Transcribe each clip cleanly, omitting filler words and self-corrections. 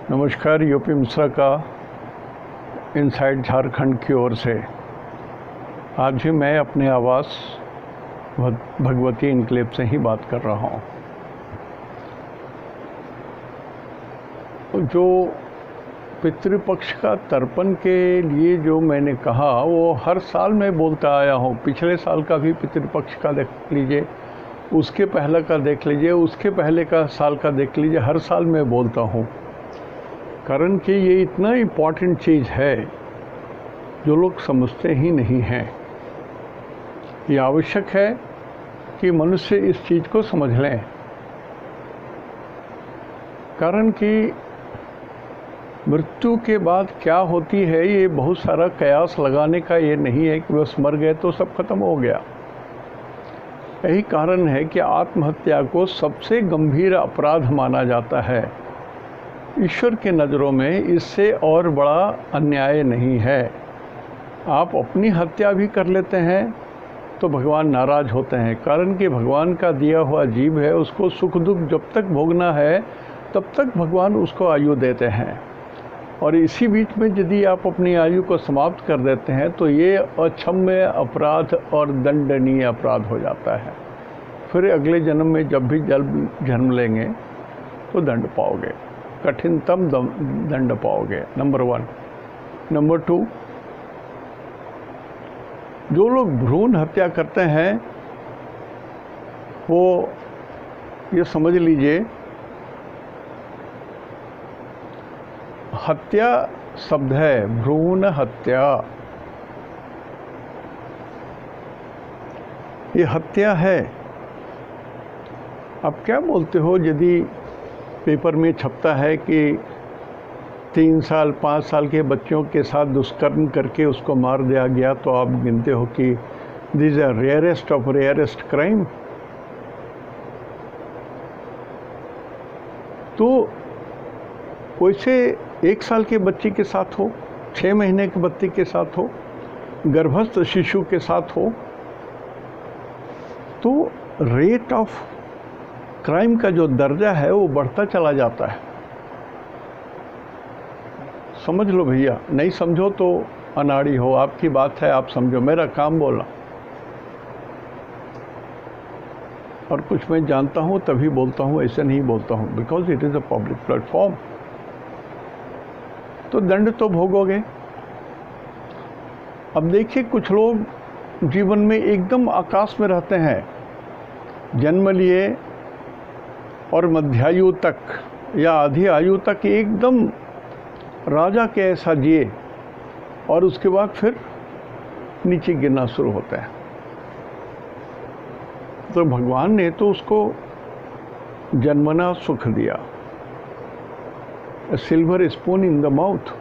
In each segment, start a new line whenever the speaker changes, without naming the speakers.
नमस्कार। यूपी मिश्रा का इनसाइड झारखंड की ओर से आज भी मैं अपने आवास भगवती इनक्लेव से ही बात कर रहा हूँ। जो पितृपक्ष का तर्पण के लिए जो मैंने कहा वो हर साल मैं बोलता आया हूँ। पिछले साल का भी पितृपक्ष का देख लीजिए, उसके पहले का देख लीजिए, उसके पहले का साल का देख लीजिए। हर साल मैं बोलता हूँ, कारण कि ये इतना इम्पॉर्टेंट चीज़ है जो लोग समझते ही नहीं हैं। ये आवश्यक है कि मनुष्य इस चीज़ को समझ लें, कारण कि मृत्यु के बाद क्या होती है ये बहुत सारा कयास लगाने का ये नहीं है कि बस मर गए तो सब खत्म हो गया। यही कारण है कि आत्महत्या को सबसे गंभीर अपराध माना जाता है। ईश्वर के नज़रों में इससे और बड़ा अन्याय नहीं है। आप अपनी हत्या भी कर लेते हैं तो भगवान नाराज़ होते हैं, कारण कि भगवान का दिया हुआ जीव है, उसको सुख दुख जब तक भोगना है तब तक भगवान उसको आयु देते हैं। और इसी बीच में यदि आप अपनी आयु को समाप्त कर देते हैं तो ये अक्षम्य अपराध और दंडनीय अपराध हो जाता है। फिर अगले जन्म में जब भी जन्म लेंगे तो दंड पाओगे, कठिनतम दंड पाओगे। नंबर 1। नंबर 2, जो लोग भ्रूण हत्या करते हैं वो ये समझ लीजिए, हत्या शब्द है, भ्रूण हत्या, ये हत्या है। आप क्या बोलते हो यदि पेपर में छपता है कि 3 साल 5 साल के बच्चों के साथ दुष्कर्म करके उसको मार दिया गया, तो आप गिनते हो कि this are rarest of rarest crime. तो वैसे 1 साल के बच्चे के साथ हो, 6 महीने के बच्चे के साथ हो, गर्भस्थ शिशु के साथ हो, तो रेट ऑफ क्राइम का जो दर्जा है वो बढ़ता चला जाता है। समझ लो भैया, नहीं समझो तो अनाड़ी हो। आपकी बात है, आप समझो, मेरा काम बोलना। और कुछ मैं जानता हूँ तभी बोलता हूँ, ऐसे नहीं बोलता हूँ, because it is a public platform. तो दंड तो भोगोगे। अब देखिए, कुछ लोग जीवन में एकदम आकाश में रहते हैं, जन्म लिए और मध्यायु तक या आधी आयु तक एकदम राजा के ऐसा जिए, और उसके बाद फिर नीचे गिरना शुरू होता है। तो भगवान ने तो उसको जन्मना सुख दिया, silver spoon in the mouth.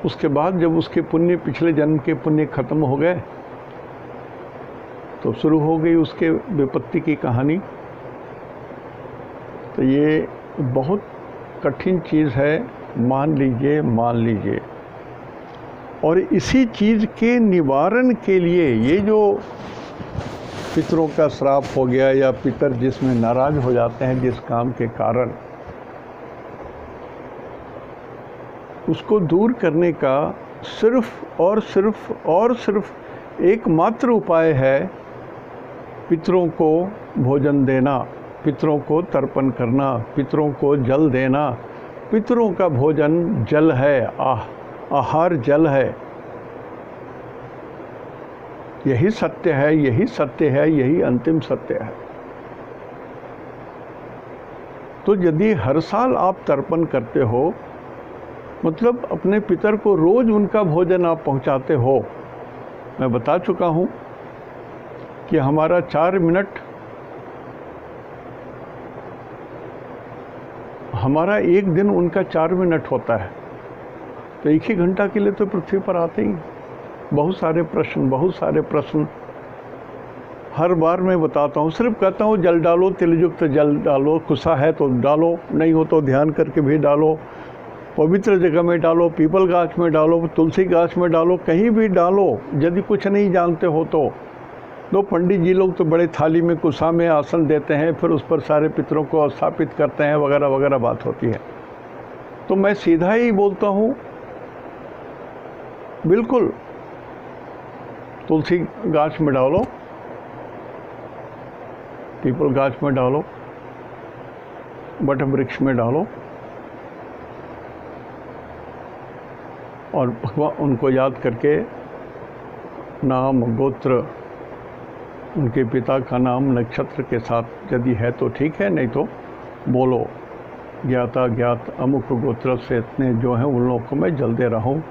उसके बाद जब उसके पुण्य, पिछले जन्म के पुण्य खत्म हो गए, तो शुरू हो गई उसके विपत्ति की कहानी। तो ये बहुत कठिन चीज़ है, मान लीजिए। और इसी चीज़ के निवारण के लिए ये जो पितरों का श्राप हो गया, या पितर जिसमें नाराज हो जाते हैं जिस काम के कारण, उसको दूर करने का सिर्फ और सिर्फ एकमात्र उपाय है पितरों को भोजन देना, पितरों को तर्पण करना, पितरों को जल देना। पितरों का भोजन जल है, आहार जल है। यही सत्य है, यही अंतिम सत्य है। तो यदि हर साल आप तर्पण करते हो, मतलब अपने पितर को रोज उनका भोजन आप पहुंचाते हो। मैं बता चुका हूं कि हमारा 4 मिनट, हमारा 1 दिन उनका 4 मिनट होता है। तो 1 ही घंटा के लिए तो पृथ्वी पर आते ही बहुत सारे प्रश्न। हर बार मैं बताता हूँ, सिर्फ कहता हूँ जल डालो, तिलयुक्त जल डालो, कुसा है तो डालो, नहीं हो तो ध्यान करके भी डालो, पवित्र जगह में डालो, पीपल गाछ में डालो, तुलसी गाछ में डालो, कहीं भी डालो। यदि कुछ नहीं जानते हो तो दो पंडित जी लोग तो बड़े थाली में कुसा में आसन देते हैं, फिर उस पर सारे पितरों को स्थापित करते हैं, वगैरह वगैरह बात होती है। तो मैं सीधा ही बोलता हूँ, बिल्कुल तुलसी गाछ में डालो, पीपल गाछ में डालो, बट वृक्ष में डालो, और उनको याद करके नाम, गोत्र, उनके पिता का नाम नक्षत्र के साथ यदि है तो ठीक है, नहीं तो बोलो ज्ञाता ज्ञात अमुक गोत्र से इतने जो हैं उन लोगों को मैं जल दे रहा हूँ।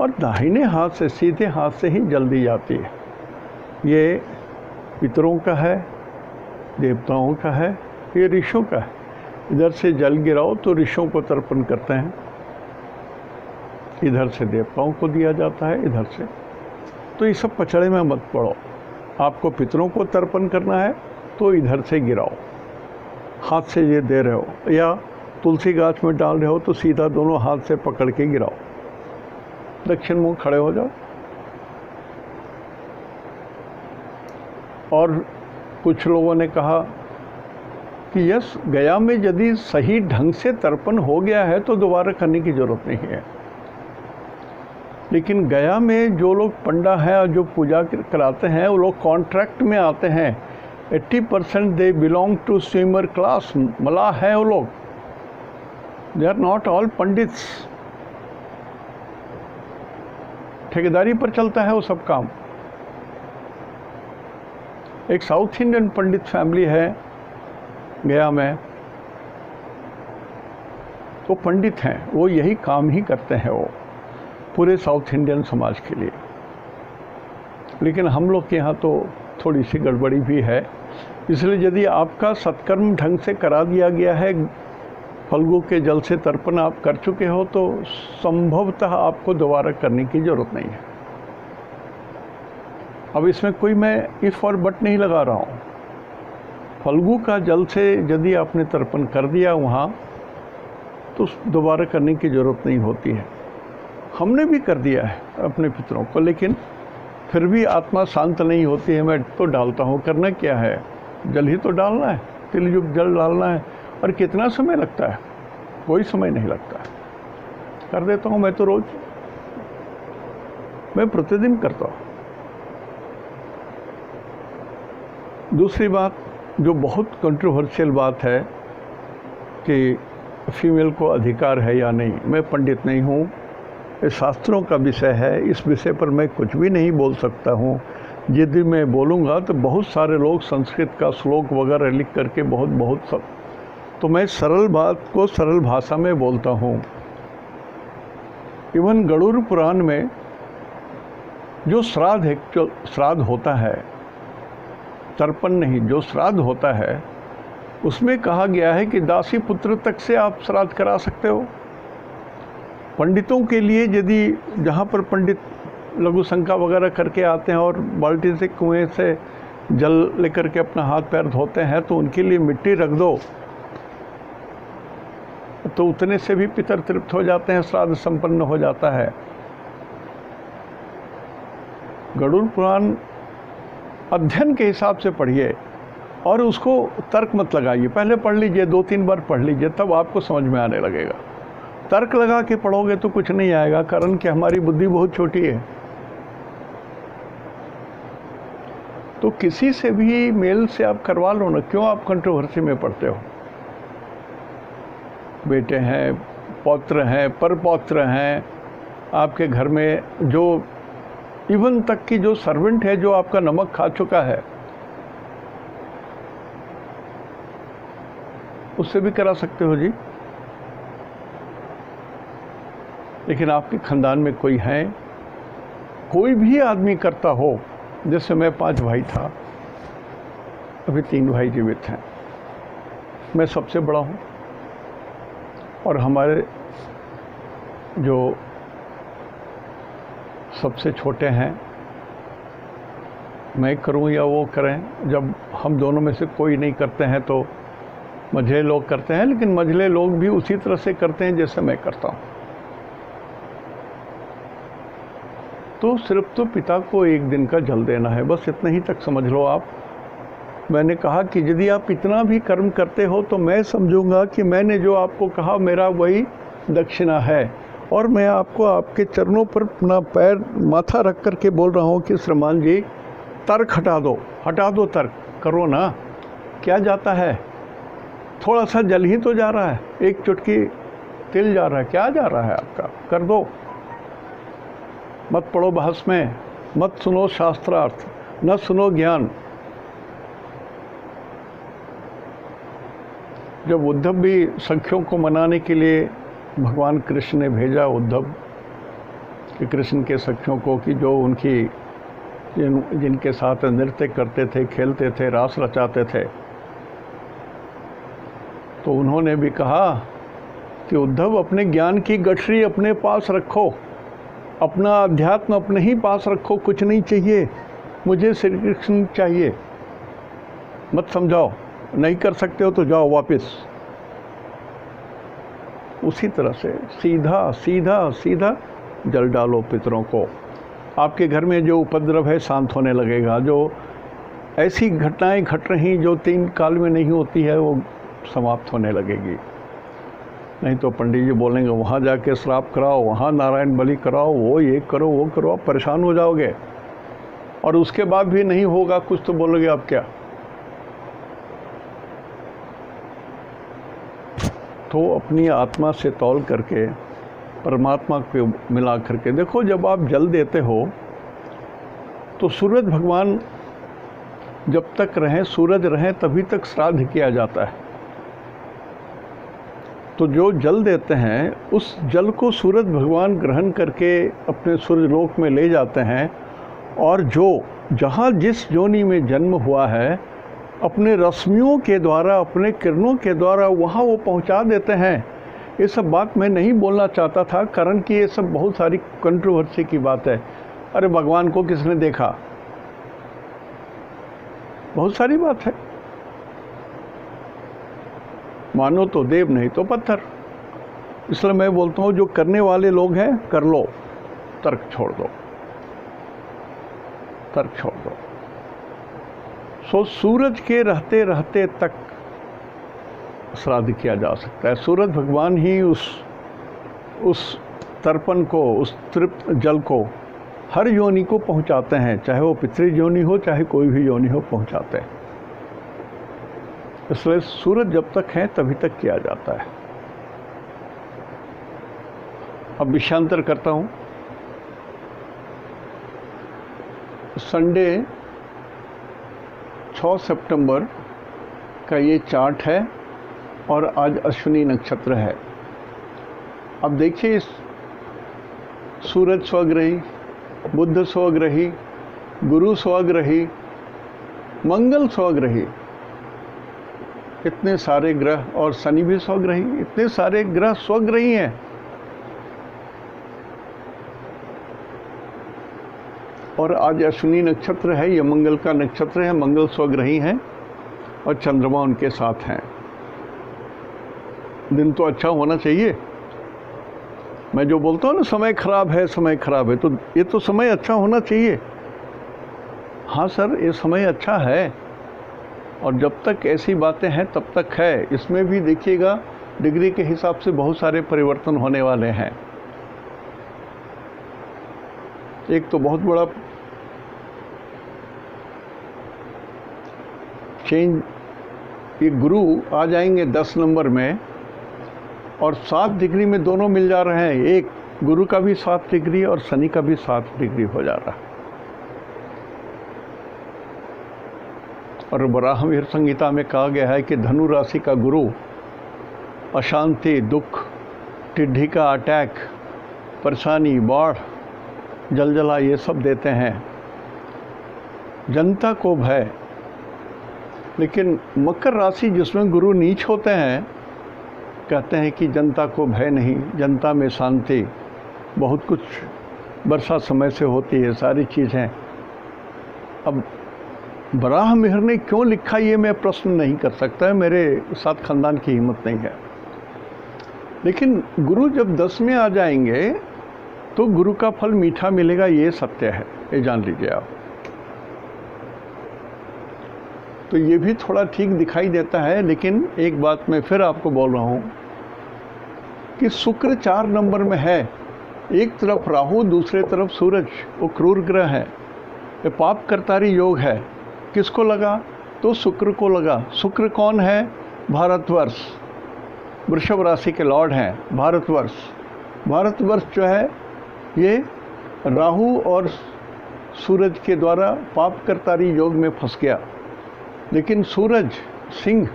और दाहिने हाथ से, सीधे हाथ से ही जल दी जाती है। ये पितरों का है, देवताओं का है, ये ऋषियों का है। इधर से जल गिराओ तो ऋषियों को तर्पण करते हैं, इधर से देवताओं को दिया जाता है, इधर से। तो ये सब पचड़े में मत पड़ो। आपको पितरों को तर्पण करना है तो इधर से गिराओ, हाथ से ये दे रहे हो, या तुलसी गाछ में डाल रहे हो तो सीधा दोनों हाथ से पकड़ के गिराओ, दक्षिण मुंह खड़े हो जाओ। और कुछ लोगों ने कहा कि यस, गया में यदि सही ढंग से तर्पण हो गया है तो दोबारा करने की ज़रूरत नहीं है। लेकिन गया में जो लोग पंडा हैं और जो पूजा कराते हैं, वो लोग कॉन्ट्रैक्ट में आते हैं। 80% they belong to swimmer class, मलाह है वो लोग। They are not all pandits. ठेकेदारी पर चलता है वो सब काम। एक साउथ इंडियन पंडित फैमिली है गया में, वो पंडित हैं, वो यही काम ही करते हैं वो पूरे साउथ इंडियन समाज के लिए। लेकिन हम लोग के यहाँ तो थोड़ी सी गड़बड़ी भी है। इसलिए यदि आपका सत्कर्म ढंग से करा दिया गया है, फल्गु के जल से तर्पण आप कर चुके हो, तो संभवतः आपको दोबारा करने की ज़रूरत नहीं है। अब इसमें कोई मैं इफ और बट नहीं लगा रहा हूँ। फल्गु का जल से यदि आपने तर्पण कर दिया वहाँ, तो दोबारा करने की ज़रूरत नहीं होती है। हमने भी कर दिया है अपने पितरों को, लेकिन फिर भी आत्मा शांत नहीं होती है। मैं तो डालता हूँ, करना क्या है, जल ही तो डालना है, तिलयुक्त जल डालना है। और कितना समय लगता है? कोई समय नहीं लगता है, कर देता हूँ मैं तो रोज़, मैं प्रतिदिन करता हूँ। दूसरी बात जो बहुत कंट्रोवर्शियल बात है कि फीमेल को अधिकार है या नहीं, मैं पंडित नहीं हूँ, ये शास्त्रों का विषय है, इस विषय पर मैं कुछ भी नहीं बोल सकता हूँ। यदि मैं बोलूँगा तो बहुत सारे लोग संस्कृत का श्लोक वगैरह लिख करके बहुत सब, तो मैं सरल बात को सरल भाषा में बोलता हूँ। इवन गरुड़ पुराण में जो श्राद्ध है, जो श्राद्ध होता है, तर्पण नहीं, जो श्राद्ध होता है, उसमें कहा गया है कि दासी पुत्र तक से आप श्राद्ध करा सकते हो। पंडितों के लिए यदि जहाँ पर पंडित लघु शंका वगैरह करके आते हैं और बाल्टी से कुएं से जल लेकर के अपना हाथ पैर धोते हैं, तो उनके लिए मिट्टी रख दो, तो उतने से भी पितर तृप्त हो जाते हैं, श्राद्ध संपन्न हो जाता है। गरुड़ पुराण अध्ययन के हिसाब से पढ़िए और उसको तर्क मत लगाइए। पहले पढ़ लीजिए, 2-3 बार पढ़ लीजिए, तब आपको समझ में आने लगेगा। तर्क लगा के पढ़ोगे तो कुछ नहीं आएगा, कारण कि हमारी बुद्धि बहुत छोटी है। तो किसी से भी मेल से आप करवा लो ना, क्यों आप कंट्रोवर्सी में पढ़ते हो? बेटे हैं, पौत्र हैं, परपौत्र हैं, आपके घर में जो इवन तक की जो सर्वेंट है जो आपका नमक खा चुका है, उससे भी करा सकते हो जी। लेकिन आपके खानदान में कोई है, कोई भी आदमी करता हो, जैसे मैं 5 भाई था, अभी 3 भाई जीवित हैं, मैं सबसे बड़ा हूँ, और हमारे जो सबसे छोटे हैं, मैं करूँ या वो करें, जब हम दोनों में से कोई नहीं करते हैं तो मझले लोग करते हैं, लेकिन मझले लोग भी उसी तरह से करते हैं जैसे मैं करता हूँ। तो सिर्फ तो पिता को एक दिन का जल देना है, बस इतना ही तक समझ लो आप। मैंने कहा कि यदि आप इतना भी कर्म करते हो तो मैं समझूंगा कि मैंने जो आपको कहा मेरा वही दक्षिणा है, और मैं आपको आपके चरणों पर अपना पैर माथा रख कर के बोल रहा हूँ कि श्रीमान जी तर्क हटा दो, तर्क करो ना। क्या जाता है, थोड़ा सा जल ही तो जा रहा है, एक चुटकी तिल जा रहा है, क्या जा रहा है आपका, कर दो। मत पढ़ो बहस में, मत सुनो शास्त्रार्थ, न सुनो ज्ञान। जब उद्धव भी सखियों को मनाने के लिए भगवान कृष्ण ने भेजा उद्धव कि कृष्ण के सखियों को, कि जो उनकी जिनके साथ नृत्य करते थे, खेलते थे, रास रचाते थे, तो उन्होंने भी कहा कि उद्धव अपने ज्ञान की गठरी अपने पास रखो, अपना अध्यात्म अपने ही पास रखो, कुछ नहीं चाहिए, मुझे श्री कृष्ण चाहिए, मत समझाओ, नहीं कर सकते हो तो जाओ वापस। उसी तरह से सीधा सीधा सीधा जल डालो पितरों को। आपके घर में जो उपद्रव है शांत होने लगेगा, जो ऐसी घटनाएं घट रही जो 3 काल में नहीं होती है वो समाप्त होने लगेगी। नहीं तो पंडित जी बोलेंगे वहाँ जाके श्राप कराओ, वहाँ नारायण बलि कराओ, वो ये करो वो करो, आप परेशान हो जाओगे, और उसके बाद भी नहीं होगा कुछ तो बोलोगे आप क्या। तो अपनी आत्मा से तौल करके परमात्मा को मिला करके देखो। जब आप जल देते हो तो सूरज भगवान जब तक रहें, सूरज रहें, तभी तक श्राद्ध किया जाता है। तो जो जल देते हैं उस जल को सूरज भगवान ग्रहण करके अपने सूर्यलोक में ले जाते हैं, और जो जहाँ जिस योनि में जन्म हुआ है अपने रश्मियों के द्वारा, अपने किरणों के द्वारा वहाँ वो पहुँचा देते हैं। ये सब बात मैं नहीं बोलना चाहता था, कारण कि ये सब बहुत सारी कंट्रोवर्सी की बात है। अरे भगवान को किसने देखा, बहुत सारी बात है, मानो तो देव नहीं तो पत्थर। इसलिए मैं बोलता हूँ जो करने वाले लोग हैं कर लो, तर्क छोड़ दो, तर्क छोड़ दो। सो सूरज के रहते रहते तक श्राद्ध किया जा सकता है। सूरज भगवान ही उस तर्पण को, उस तृप्त जल को हर योनि को पहुंचाते हैं, चाहे वो पितृ योनि हो चाहे कोई भी योनि हो, पहुंचाते हैं। इसलिए सूरज जब तक है तभी तक किया जाता है। अब विषयांतर करता हूँ। संडे 6 सितंबर का ये चार्ट है और आज अश्विनी नक्षत्र है। अब देखिए, सूरज स्वग्रही, बुध स्वग्रही, गुरु स्वग्रही, मंगल स्वग्रही, इतने सारे ग्रह, और शनि भी स्वग्रही, इतने सारे ग्रह स्वग्रही हैं। और आज अश्विनी नक्षत्र है, ये मंगल का नक्षत्र है, मंगल स्वग्रही हैं और चंद्रमा उनके साथ हैं। दिन तो अच्छा होना चाहिए। मैं जो बोलता हूँ ना समय खराब है, समय खराब है, तो ये तो समय अच्छा होना चाहिए। हाँ सर, ये समय अच्छा है, और जब तक ऐसी बातें हैं तब तक है। इसमें भी देखिएगा डिग्री के हिसाब से बहुत सारे परिवर्तन होने वाले हैं। एक तो बहुत बड़ा चेंज, ये गुरु आ जाएंगे 10 नंबर में, और 7 डिग्री में दोनों मिल जा रहे हैं। एक गुरु का भी 7 डिग्री और शनि का भी 7 डिग्री हो जा रहा है। और वराहमिहिर संहिता में कहा गया है कि धनु राशि का गुरु अशांति, दुख, टिड्ढी का अटैक, परेशानी, बाढ़, जलजला, ये सब देते हैं, जनता को भय। लेकिन मकर राशि जिसमें गुरु नीच होते हैं, कहते हैं कि जनता को भय नहीं, जनता में शांति, बहुत कुछ वर्षा समय से होती है, सारी चीज़ें। अब वराहमिहिर ने क्यों लिखा ये मैं प्रश्न नहीं कर सकता, मेरे साथ खानदान की हिम्मत नहीं है। लेकिन गुरु जब 10 में आ जाएंगे तो गुरु का फल मीठा मिलेगा, ये सत्य है, ये जान लीजिए आप। तो ये भी थोड़ा ठीक दिखाई देता है, लेकिन एक बात मैं फिर आपको बोल रहा हूँ कि शुक्र 4 नंबर में है, एक तरफ राहु, दूसरे तरफ सूरज, वो क्रूर ग्रह है, ये पाप करतारी योग है। किसको लगा? तो शुक्र को लगा। शुक्र कौन है? भारतवर्ष, वृषभ राशि के लॉर्ड हैं भारतवर्ष। भारतवर्ष जो है ये राहु और सूरज के द्वारा पाप करतारी योग में फंस गया, लेकिन सूरज सिंह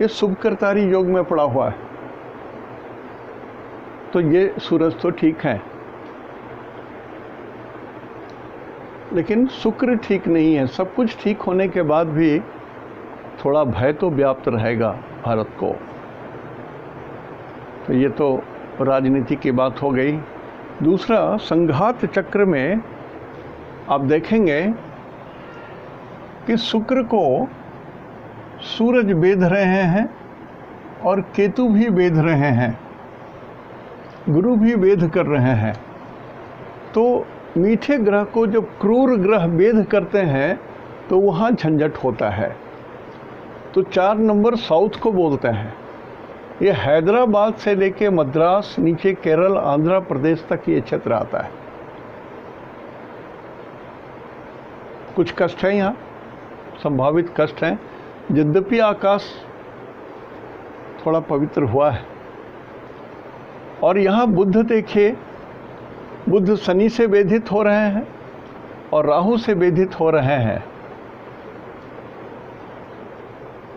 ये शुभ करतारी योग में पड़ा हुआ है। तो ये सूरज तो ठीक है, लेकिन शुक्र ठीक नहीं है। सब कुछ ठीक होने के बाद भी थोड़ा भय तो व्याप्त रहेगा भारत को। तो ये तो राजनीति की बात हो गई। दूसरा, संघात चक्र में आप देखेंगे कि शुक्र को सूरज बेध रहे हैं और केतु भी बेध रहे हैं, गुरु भी वेध कर रहे हैं। तो मीठे ग्रह को जब क्रूर ग्रह वेध करते हैं तो वहाँ झंझट होता है। तो 4 नंबर साउथ को बोलते हैं। ये हैदराबाद से लेके मद्रास, नीचे केरल, आंध्र प्रदेश तक ये क्षेत्र आता है। कुछ कष्ट है यहाँ, संभावित कष्ट हैं, यद्यपि आकाश थोड़ा पवित्र हुआ है। और यहाँ बुध देखिए, बुध शनि से वेधित हो रहे हैं और राहु से वेधित हो रहे हैं।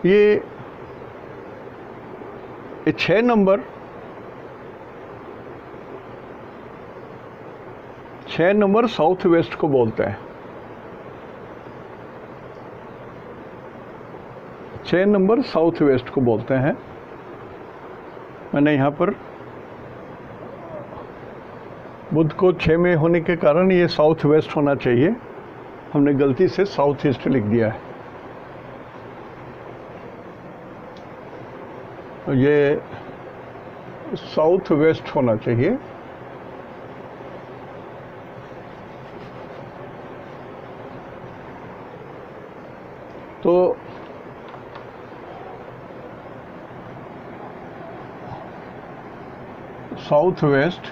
ये 6 नंबर साउथ वेस्ट को बोलते हैं। 6 नंबर साउथ वेस्ट को बोलते हैं। मैंने यहाँ पर बुध को 6 में होने के कारण ये साउथ वेस्ट होना चाहिए, हमने गलती से साउथ ईस्ट लिख दिया है। ये साउथ वेस्ट होना चाहिए। तो साउथ वेस्ट,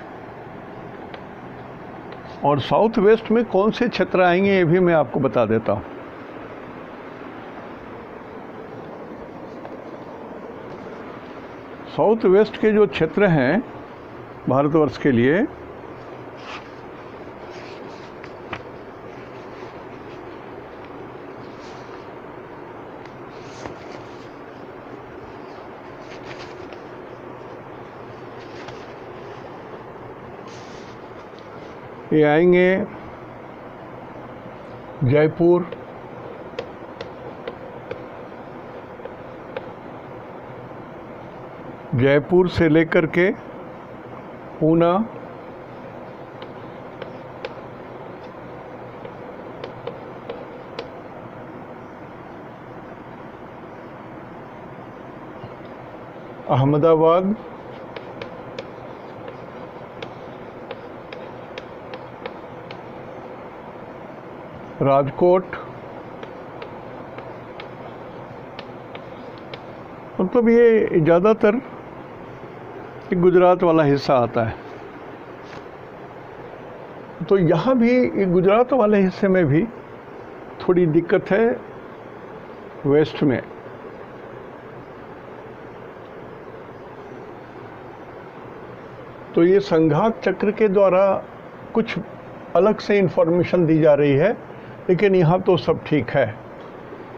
और साउथ वेस्ट में कौन से क्षेत्र आएंगे ये भी मैं आपको बता देता हूँ। साउथ वेस्ट के जो क्षेत्र हैं भारतवर्ष के लिए, ये आएंगे जयपुर, जयपुर से लेकर के पूना, अहमदाबाद, राजकोट, मतलब ये ज़्यादातर गुजरात वाला हिस्सा आता है। तो यहाँ भी गुजरात वाले हिस्से में भी थोड़ी दिक्कत है वेस्ट में। तो ये संघात चक्र के द्वारा कुछ अलग से इन्फॉर्मेशन दी जा रही है, लेकिन यहाँ तो सब ठीक है।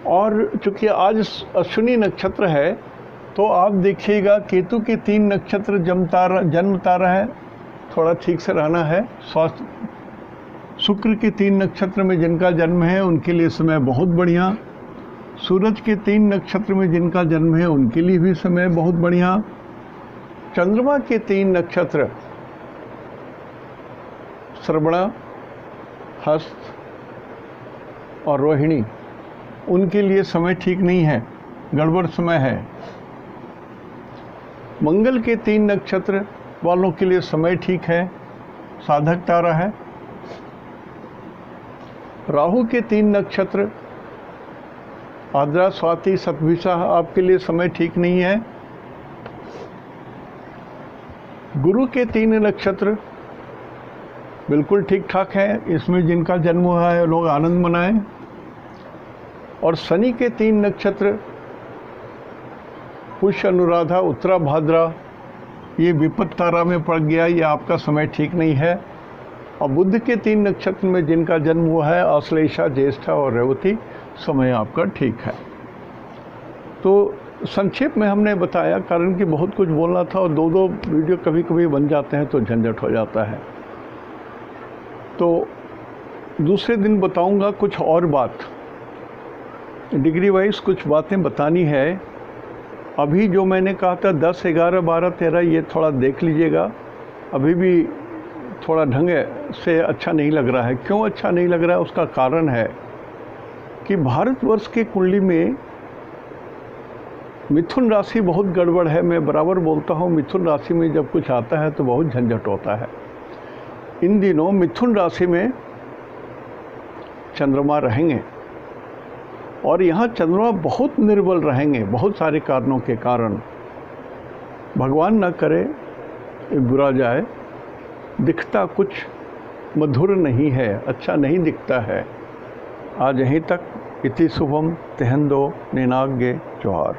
और चूँकि आज अश्विनी नक्षत्र है, तो आप देखिएगा केतु के 3 नक्षत्र जन्म तारा है, थोड़ा ठीक से रहना है। स्वास्थ्य, शुक्र के 3 नक्षत्र में जिनका जन्म है उनके लिए समय बहुत बढ़िया। सूरज के 3 नक्षत्र में जिनका जन्म है उनके लिए भी समय बहुत बढ़िया। चंद्रमा के 3 नक्षत्र श्रवणा, हस्त और रोहिणी, उनके लिए समय ठीक नहीं है, गड़बड़ समय है। मंगल के 3 नक्षत्र वालों के लिए समय ठीक है, साधक तारा है। राहु के 3 नक्षत्र आद्रा, स्वाति, शतभिषा आपके लिए समय ठीक नहीं है। गुरु के 3 नक्षत्र बिल्कुल ठीक ठाक है, इसमें जिनका जन्म हुआ है लोग आनंद मनाएं। और शनि के 3 नक्षत्र पुष्य, अनुराधा, उत्तरा, भाद्रा, ये विपत्त तारा में पड़ गया, ये आपका समय ठीक नहीं है। और बुध के 3 नक्षत्र में जिनका जन्म हुआ है आश्लेषा, ज्येष्ठा और रेवती, समय आपका ठीक है। तो संक्षेप में हमने बताया, कारण कि बहुत कुछ बोलना था और 2-2 वीडियो कभी कभी बन जाते हैं तो झंझट हो जाता है। तो दूसरे दिन बताऊंगा कुछ और बात, डिग्री वाइज कुछ बातें बतानी है। अभी जो मैंने कहा था 10, 11, 12, 13, ये थोड़ा देख लीजिएगा, अभी भी थोड़ा ढंग से अच्छा नहीं लग रहा है। क्यों अच्छा नहीं लग रहा है? उसका कारण है कि भारतवर्ष की कुंडली में मिथुन राशि बहुत गड़बड़ है। मैं बराबर बोलता हूँ, मिथुन राशि में जब कुछ आता है तो बहुत झंझट होता है। इन दिनों मिथुन राशि में चंद्रमा रहेंगे और यहाँ चंद्रमा बहुत निर्बल रहेंगे, बहुत सारे कारणों के कारण। भगवान न करे ये बुरा जाए, दिखता कुछ मधुर नहीं है, अच्छा नहीं दिखता है। आज यहीं तक। इति शुभम तेहंदो निनाग्ये जोहार।